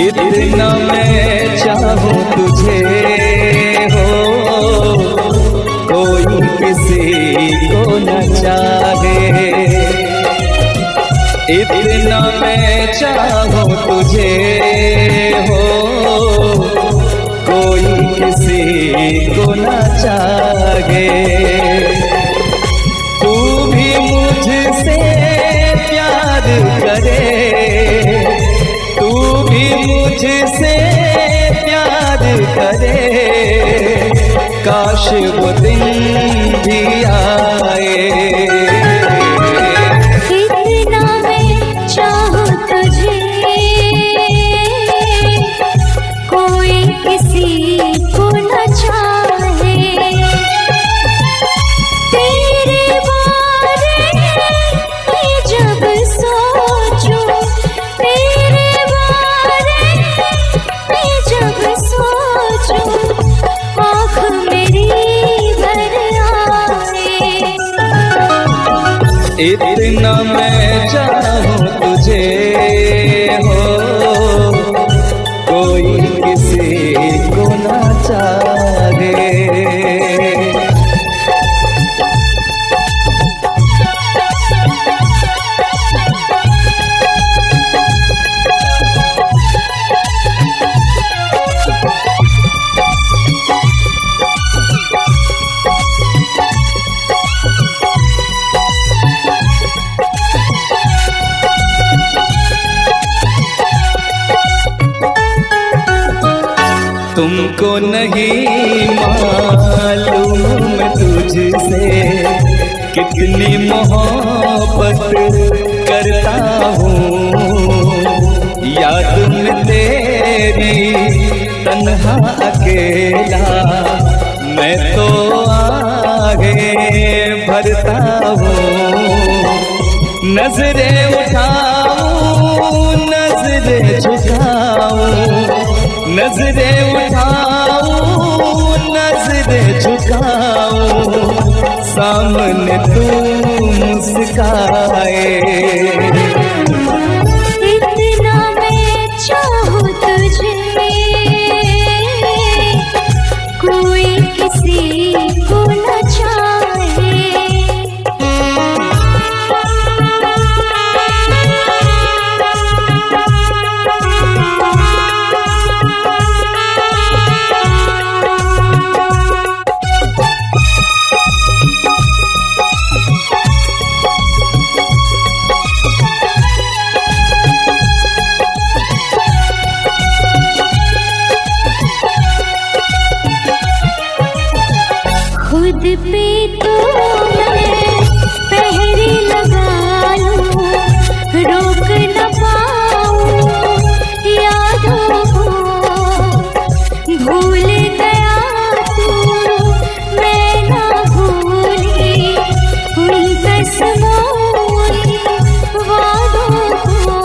इतना मैं चाहूं तुझे हो, कोई किसी को न चाहे। इतना मैं चाहूं तुझे हो, कोई किसी को न चाहे। तू भी मुझसे प्यार करे, तू भी मुझसे प्यार करे, काश वो दिन भी आए। इतना मैं चाहूं तुझे, कोई किसी को न चाहे। तेरे बारे में जब सोचूं, तेरे बारे में जब सोचूं, आँख मेरी भर आए। इतना मैं चाहूं तुझे हो, कोई किसी को न चाहे। तुमको नहीं मालूम मैं तुझसे कितनी मोहब्बत करता हूँ। याद में तेरी तन्हा अकेला मैं तो आगे भरता हूँ। नजरें उठाऊं नजरें झुकाऊं, नजरें उठाऊं नजरें झुकाऊं, सामने तू मुस्काए। इतना मैं चाहूं तुझे, कोई किसी को न चाहे। खुद पे तो मैं पहरे लगा लूं, रोक न पाऊं यादों को। भूल गया तू मैं ना भूली उन कसमों वादों को।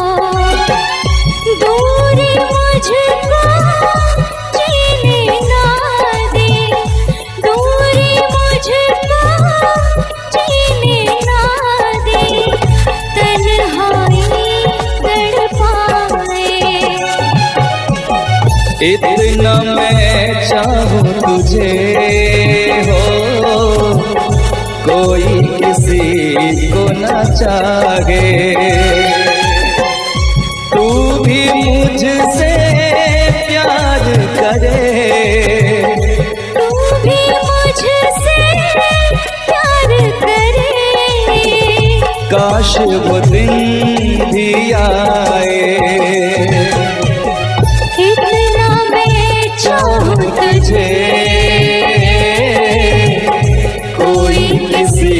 दूरी मुझको जीने ना दे, दूरी मुझको जीने ना दे, तन्हाई तड़पाए। इतना मैं चाहूं तुझे हो, कोई किसी को न चाहे। तू भी मुझसे प्यार करे, तू भी मुझसे प्यार करे, काश वो दिन भी आए। इतना मैं चाहूं तुझे, कोई किसी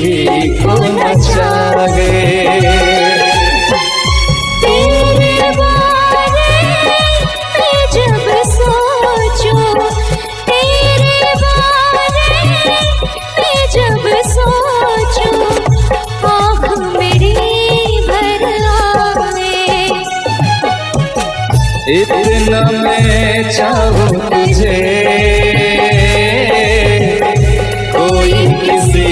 को न चाहे। तेरे बारे में जब सोचूं, तेरे बारे में जब सोचूं, आँख मेरी भर आए। इतना मैं चाहूं तुझे, कोई किसी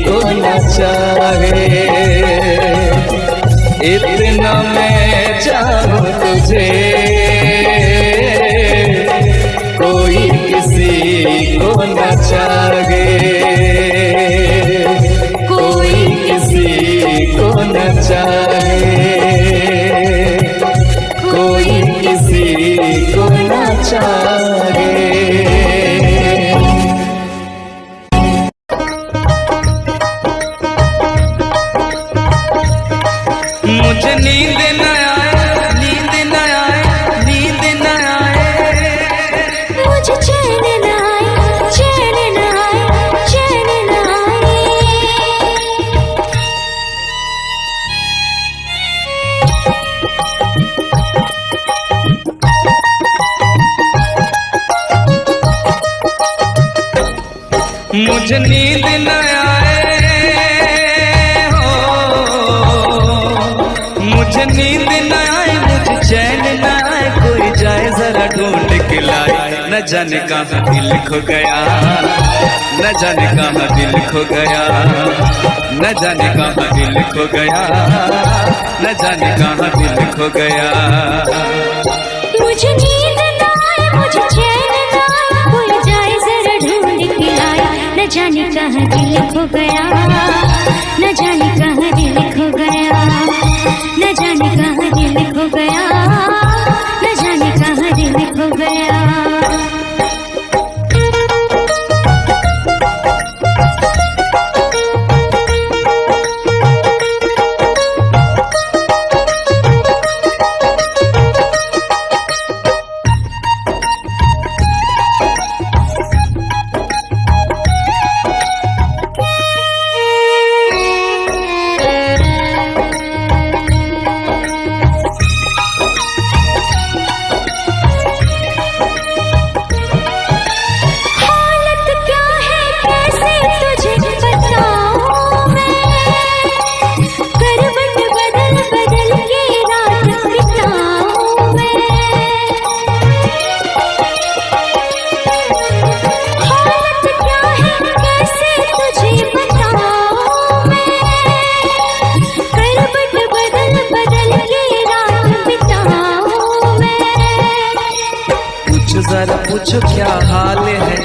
को न चाहे। इतना मैं चाहूं तुझे। चाहे, कोई किसी को न चाहे। मुझे नींद न आए, नींद न आए, नींद न आए, मुझे चैन न आए, चैन न आए, चैन न आए। मुझे नींद न आए हो, मुझे नींद न आए, मुझे चैन न आए, कोई जाए जरा ढूंढ के लाए। न जाने कहाँ दिल खो गया, न जाने कहाँ दिल खो गया, न जाने कहाँ दिल खो गया, न जाने कहाँ दिल खो गया। मुझे नींद न आए, मुझे चैन न आए, कोई जाए जरा ढूंढ के लाए। न जाने कहाँ दिल खो गया, न जाने कहाँ दिल खो गया, न जाने कहाँ दिल खो गया, न जाने कहाँ दिल खो गया। जरा पूछो क्या हाल है,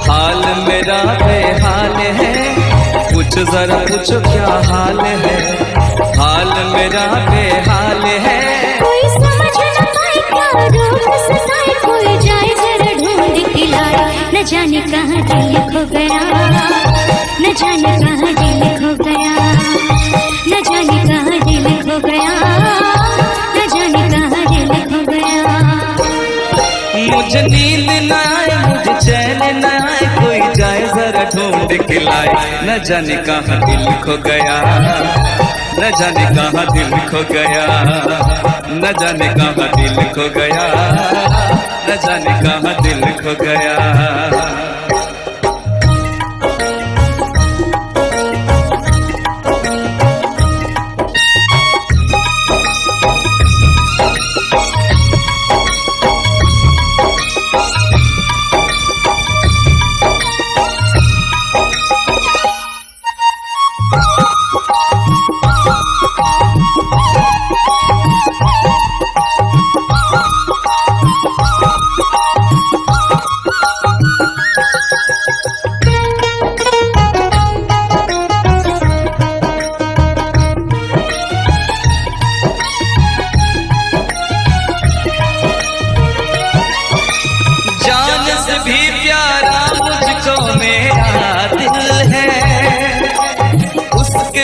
हाल मेरा बेहाल है। पूछो जरा पूछो क्या हाल है, हाल मेरा बेहाल है। कोई समझ न पाए क्या रोग सताए, कोई जाए जरा ढूंढ के लाए। न जाने कहाँ दिल खो गया, न जाने कहाँ दिल खो गया, न जाने कहाँ दिल खो गया, न जाने कहाँ दिल खो गया। मुझे नींद न आए, मुझे चैन न आए, कोई जाए जरा ढूंढ के लाए। न जाने कहाँ दिल खो गया, न जाने कहाँ दिल खो गया, न जाने कहाँ दिल खो गया, न जाने कहाँ दिल खो गया।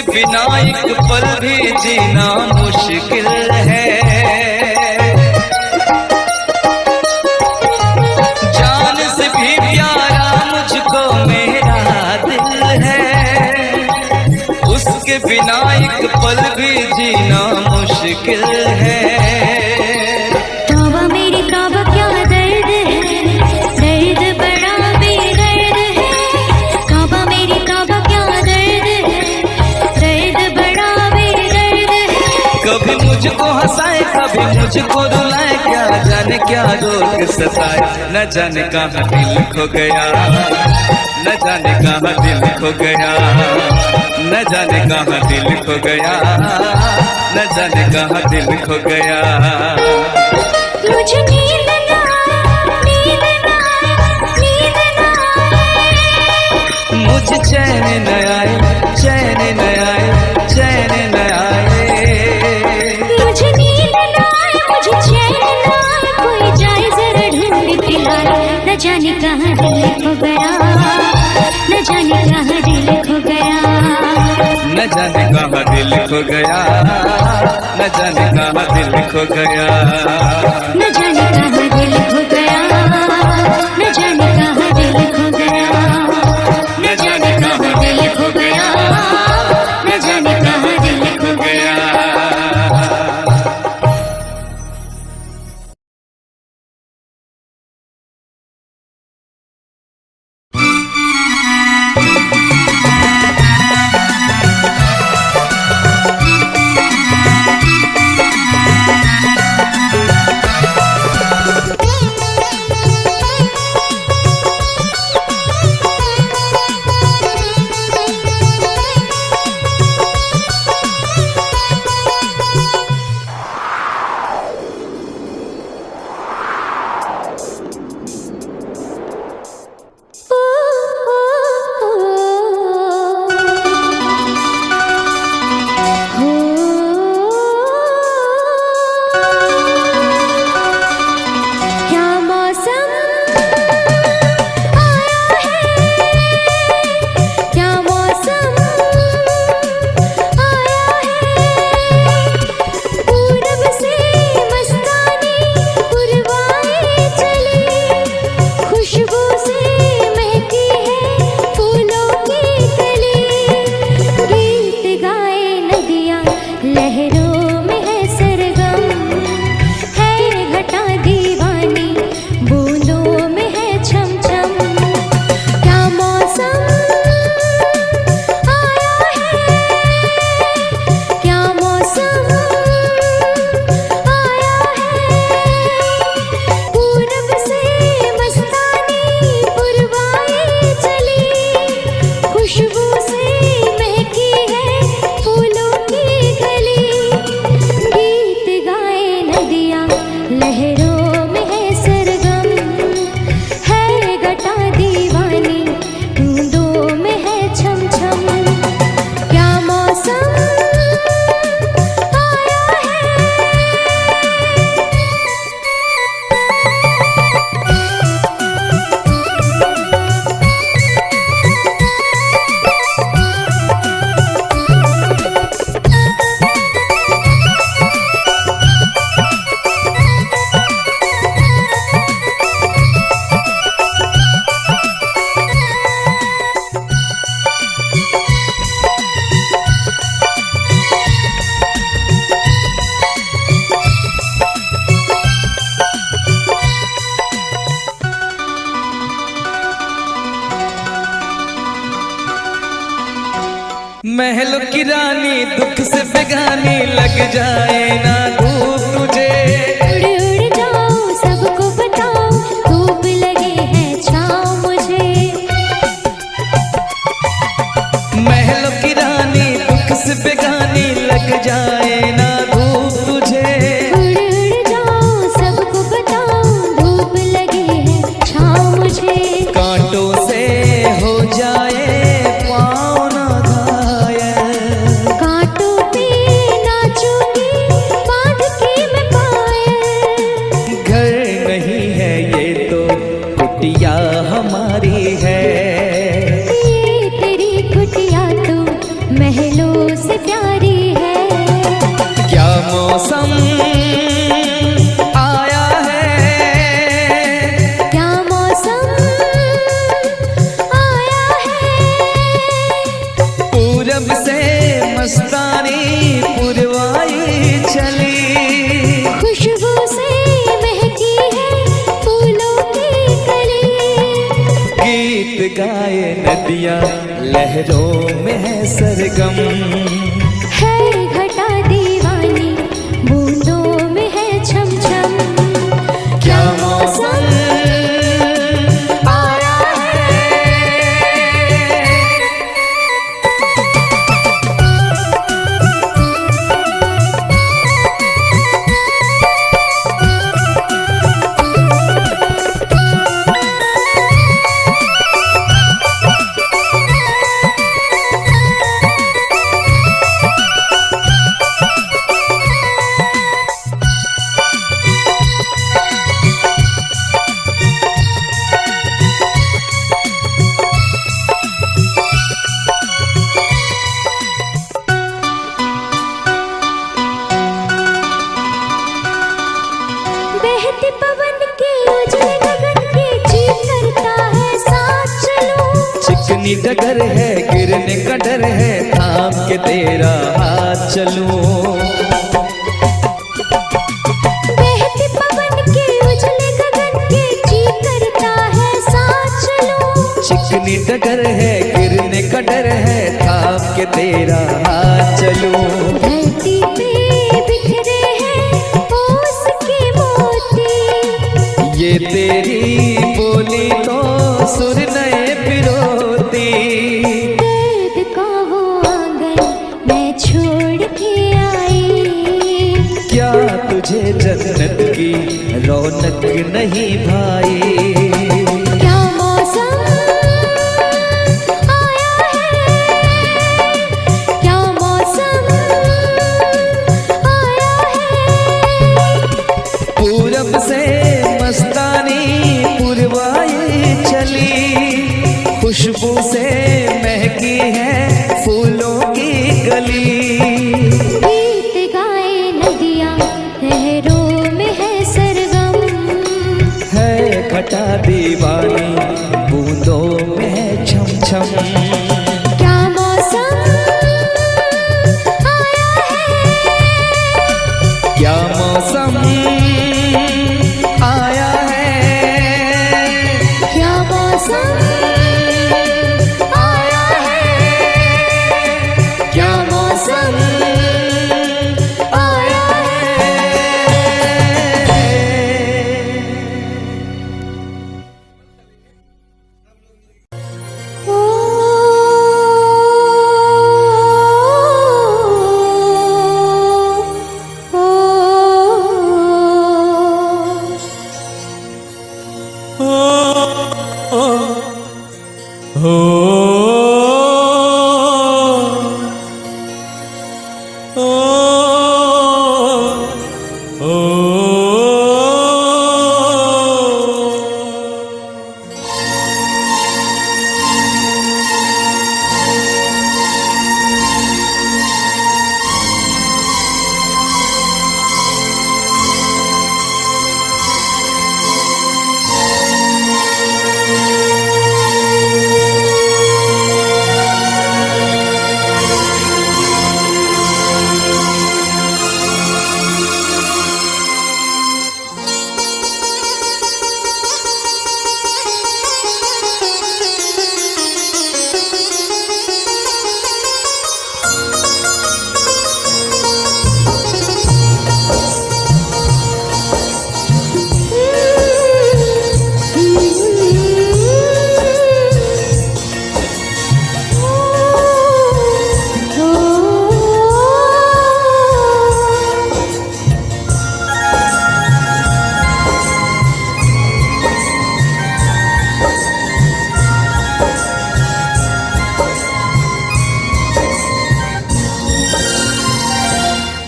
बिना एक पल भी जीना मुश्किल है। जान से भी प्यारा मुझको मेरा दिल है, उसके बिना एक पल भी जीना मुश्किल है। तौबा मेरी तौबा क्या दर्द है, दर्द बड़ा बेदर्द है। तौबा मेरी तौबा क्या दर्द है, दर्द बड़ा बेदर्द है। कभी मुझको हंसाए कभी मुझको रुलाए, क्या जाने क्या रोग सताए। न जाने कहाँ दिल खो गया, न जाने कहाँ दिल खो गया, न जाने कहाँ दिल खो गया, न जाने कहाँ दिल खो गया। मुझे नींद न आए, नींद न आए, नींद न आए। मुझे चैन न आए, चैन न आए, चैन न आए। न जाने कहाँ दिल खो गया, न जाने कहाँ दिल खो गया, न जाने कहाँ दिल खो गया, न जाने कहाँ दिल खो गया, न जाने कहाँ दिल खो गया, न जाने कहाँ दिल खो गया। महलों की रानी दुख से बेगानी लग जाए ना धूप तुझे, उड़ उड़ जाओ सबको बताओ धूप लगे है छाँव मुझे। महलों की रानी दुख से बेगानी लग जाए ना धूप तुझे, उड़ उड़ जाओ सबको बताओ धूप लगे है छाँव मुझे। कांटों से हो जाए पाँव ना घायल, कांटों पे नाचूंगी बांध के मैं पायल। घर नहीं है ये तो कुटिया हमारी है, ये तेरी कुटिया तो महलों से प्यारी है। क्या मौसम आया है, क्या मौसम आया है, पूरब से मस्तानी पुरवाई चली, खुशबू से महकी है फूलों की कली। गीत गाए नदियाँ लहरों में है सरगम, है घटा दीवानी बूंदों में है छम छम। क्या मौसम आया है। चिकनी डगर है गिरने का डर है, थाम के तेरा हाथ चलूं। बहते पवन के उजले गगन के जी करता है साथ चलूं। चिकनी डगर है गिरने का डर है, थाम के तेरा हाथ चलूं। धरती पे बिखरे हैं ओस के मोती, ये तेरी बोली तो सुर नए पिरोती। दर्द का वो आंगन मैं छोड़ के आई, क्या तुझे जन्नत की रौनक नहीं भाई? क्या मौसम आया है, क्या मौसम आया है। पूरब से मस्तानी पुरवाई चली, खुशबू से महकी है फूलों की गली। गीत गाए नदियाँ लहरों में है सरगम, है घटा दीवानी बूंदों में है छम छम। क्या मौसम आया है, क्या मौसम आया है, क्या मौसम आया है, क्या मौसम आया है। ओ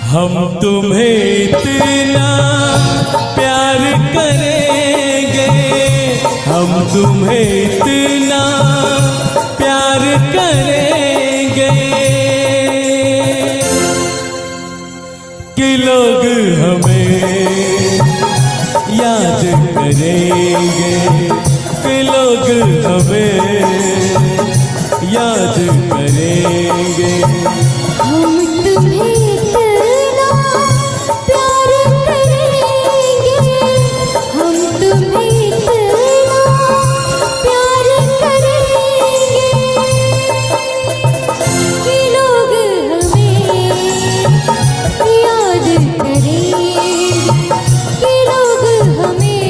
हम तुम्हें इतना प्यार करेंगे, हम तुम्हें इतना प्यार करेंगे कि लोग हमें याद करेंगे, कि लोग हमें याद करेंगे। हम तुम्हें इतना प्यार करेंगे, हम तुम्हें इतना प्यार करेंगे कि लोग हमें याद करेंगे, कि लोग हमें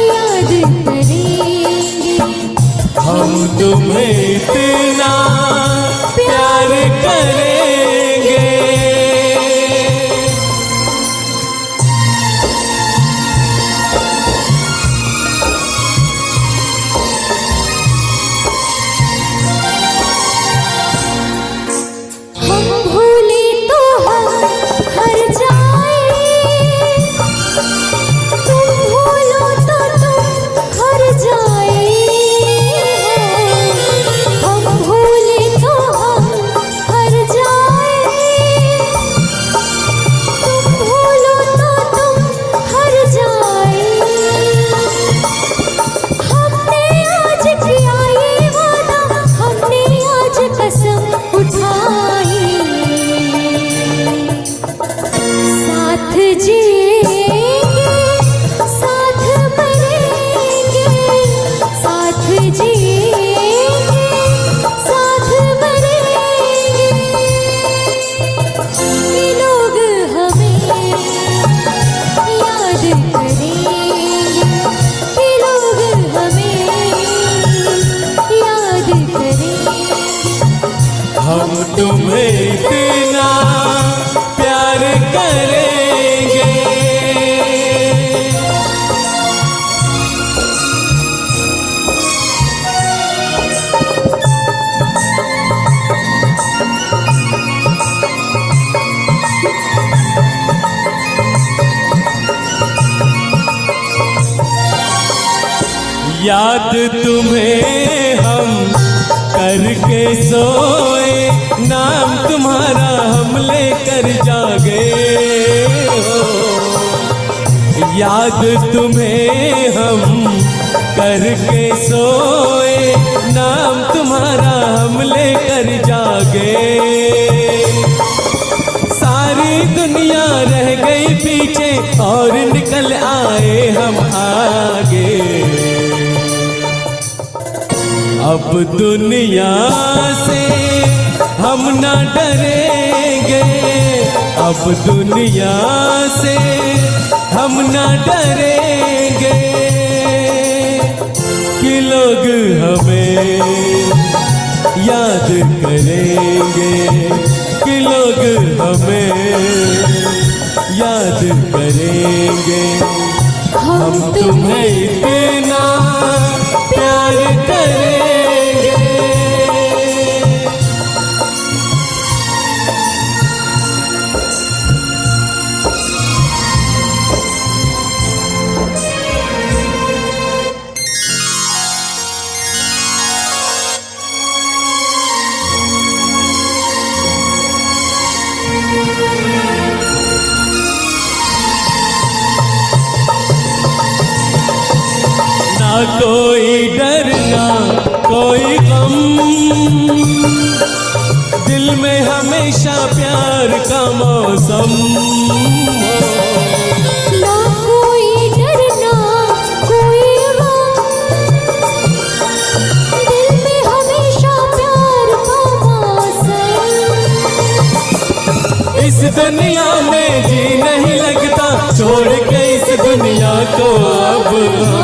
याद करेंगे। हम तुम्हें इतना प्यार करेंगे। हम भूले तो हम हर जाए, तुम भूलो तो तुम हर जाए। हम भूले हम तुम्हें इतना प्यार करेंगे। याद तुम्हें हम करके सोए, नाम तुम्हारा हम लेकर जागे हो। याद तुम्हें हम करके सोए, नाम तुम्हारा हम लेकर जागे। सारी दुनिया रह गई पीछे और निकल आए हम आगे। अब दुनिया से हम ना डरेंगे, अब दुनिया से हम ना डरेंगे कि लोग हमें याद करेंगे, कि लोग हमें याद करेंगे। हम तुम्हें इतना प्यार करेंगे। ना कोई डर ना कोई गम, दिल में हमेशा प्यार का मौसम। ना कोई डर ना कोई गम, दिल में हमेशा प्यार का मौसम। इस दुनिया में जी नहीं लगता, छोड़ के इस दुनिया को अब